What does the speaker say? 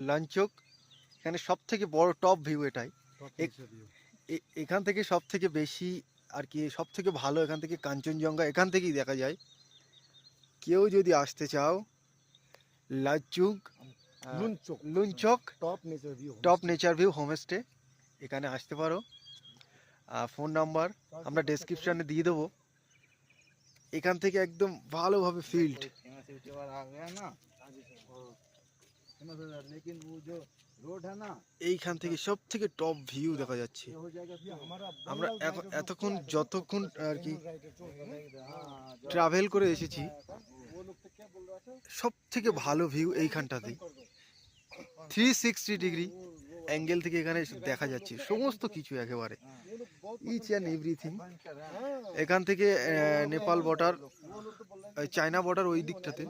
লাঞ্চক এখানে সব থেকে বড় টপ ভিউ এটাই। এখান থেকে সব থেকে বেশি আর কি সব থেকে ভালো এখান থেকে কাঞ্চনজঙ্ঘা এখান থেকেই দেখা যায়। কেউ যদি আসতে চাও Lachung Lunchok top nature view homestay এখানে আসতে পারো। ফোন নাম্বার আমরা ডেসক্রিপশনে দিয়ে দেবো। এখান থেকে একদম ভালোভাবে ফিল্ড, এইখান থেকে সব থেকে টপ ভিউ দেখা যাচ্ছে। আমরা এতক্ষণ যতক্ষণ আর কি ট্রাভেল করে এসেছি সব থেকে ভালো ভিউ এইখানটাতে 360 ডিগ্রি অ্যাঙ্গেল থেকে এখানে দেখা যাচ্ছে সমস্ত কিছু একেবারে ইচ অ্যান্ড এভরিথিং। এখান থেকে নেপাল বর্ডার, চায়না বর্ডার ওই দিকটাতে।